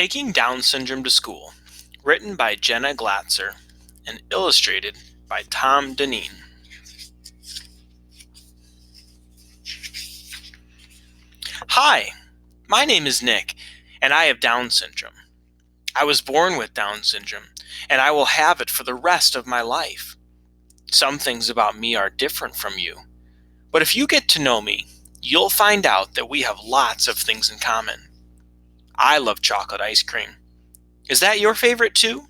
Taking Down Syndrome to School, written by Jenna Glatzer and illustrated by Tom Deneen. Hi, my name is Nick, and I have Down syndrome. I was born with Down syndrome, and I will have it for the rest of my life. Some things about me are different from you, but if you get to know me, you'll find out that we have lots of things in common. I love chocolate ice cream. Is that your favorite too?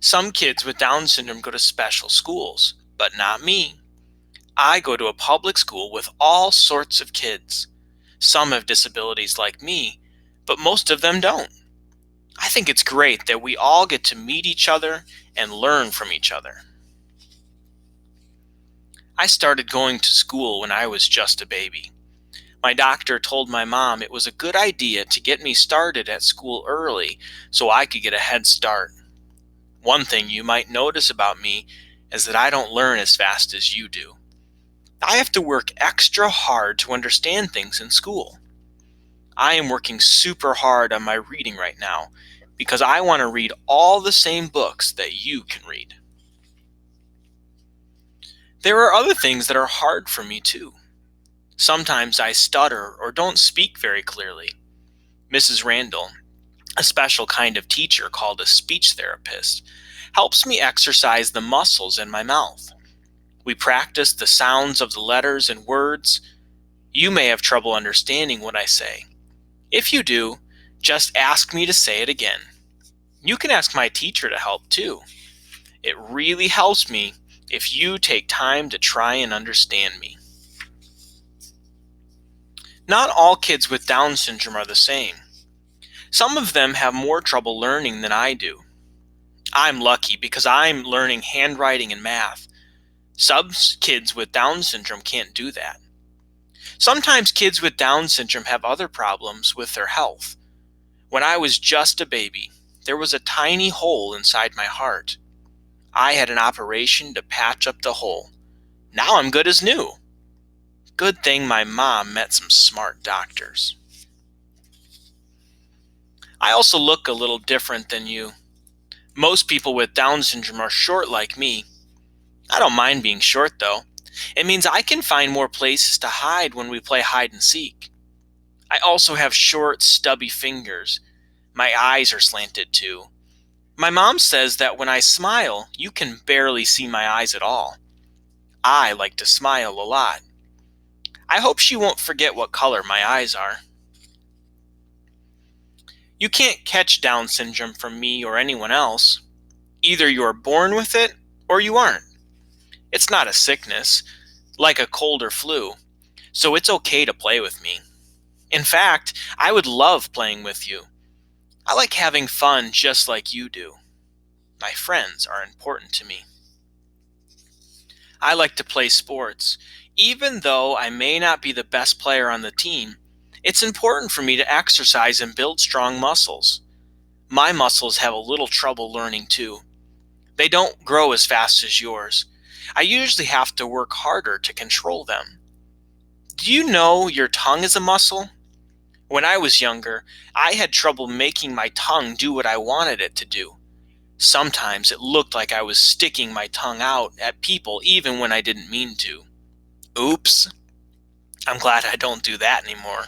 Some kids with Down syndrome go to special schools, but not me. I go to a public school with all sorts of kids. Some have disabilities like me, but most of them don't. I think it's great that we all get to meet each other and learn from each other. I started going to school when I was just a baby. My doctor told my mom it was a good idea to get me started at school early so I could get a head start. One thing you might notice about me is that I don't learn as fast as you do. I have to work extra hard to understand things in school. I am working super hard on my reading right now because I want to read all the same books that you can read. There are other things that are hard for me too. Sometimes I stutter or don't speak very clearly. Mrs. Randall, a special kind of teacher called a speech therapist, helps me exercise the muscles in my mouth. We practice the sounds of the letters and words. You may have trouble understanding what I say. If you do, just ask me to say it again. You can ask my teacher to help too. It really helps me if you take time to try and understand me. Not all kids with Down syndrome are the same. Some of them have more trouble learning than I do. I'm lucky because I'm learning handwriting and math. Some kids with Down syndrome can't do that. Sometimes kids with Down syndrome have other problems with their health. When I was just a baby, there was a tiny hole inside my heart. I had an operation to patch up the hole. Now I'm good as new. Good thing my mom met some smart doctors. I also look a little different than you. Most people with Down syndrome are short like me. I don't mind being short though. It means I can find more places to hide when we play hide and seek. I also have short, stubby fingers. My eyes are slanted too. My mom says that when I smile, you can barely see my eyes at all. I like to smile a lot. I hope she won't forget what color my eyes are. You can't catch Down syndrome from me or anyone else. Either you're born with it or you aren't. It's not a sickness, like a cold or flu, so it's okay to play with me. In fact, I would love playing with you. I like having fun just like you do. My friends are important to me. I like to play sports. Even though I may not be the best player on the team, it's important for me to exercise and build strong muscles. My muscles have a little trouble learning too. They don't grow as fast as yours. I usually have to work harder to control them. Do you know your tongue is a muscle? When I was younger, I had trouble making my tongue do what I wanted it to do. Sometimes it looked like I was sticking my tongue out at people even when I didn't mean to. Oops. I'm glad I don't do that anymore.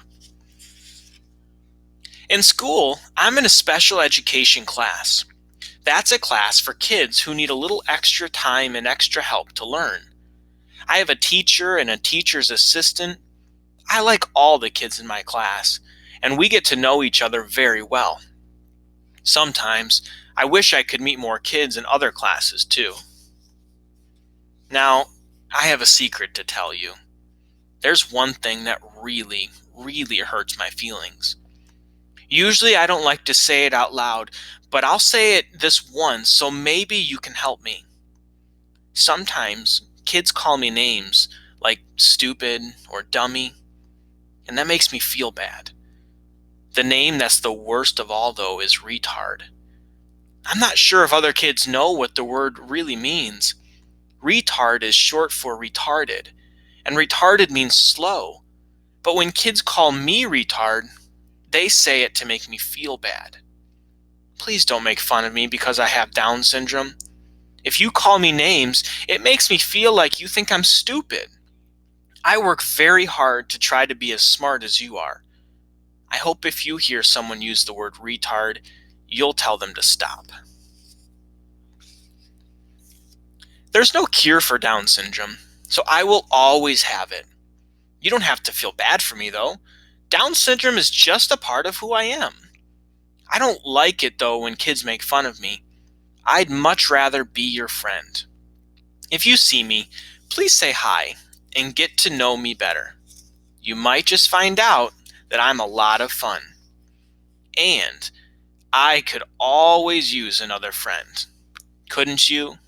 In school, I'm in a special education class. That's a class for kids who need a little extra time and extra help to learn. I have a teacher and a teacher's assistant. I like all the kids in my class, and we get to know each other very well. Sometimes, I wish I could meet more kids in other classes too. Now, I have a secret to tell you. There's one thing that really, really hurts my feelings. Usually I don't like to say it out loud, but I'll say it this once so maybe you can help me. Sometimes kids call me names like stupid or dummy, and that makes me feel bad. The name that's the worst of all though is retard. I'm not sure if other kids know what the word really means. Retard is short for retarded, and retarded means slow. But when kids call me retard, they say it to make me feel bad. Please don't make fun of me because I have Down syndrome. If you call me names, it makes me feel like you think I'm stupid. I work very hard to try to be as smart as you are. I hope if you hear someone use the word retard, you'll tell them to stop. There's no cure for Down syndrome, so I will always have it. You don't have to feel bad for me, though. Down syndrome is just a part of who I am. I don't like it, though, when kids make fun of me. I'd much rather be your friend. If you see me, please say hi and get to know me better. You might just find out that I'm a lot of fun. And I could always use another friend. Couldn't you?